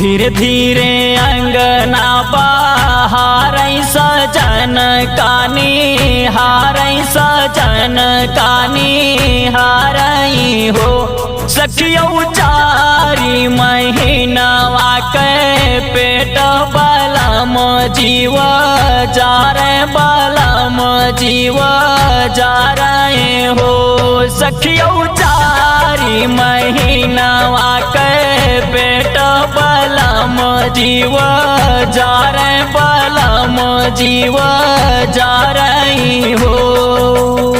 धीरे धीरे अंगना बहार सजन कानी हारई सजन कानी हारई हो। सखियो चारी महीनवा के पेट बलम जीव जा रे बलम जीव जा रहे हो। सखियो चारी महीनवा के पेट बलम जीव जा रे बलम जीव जा रही हो।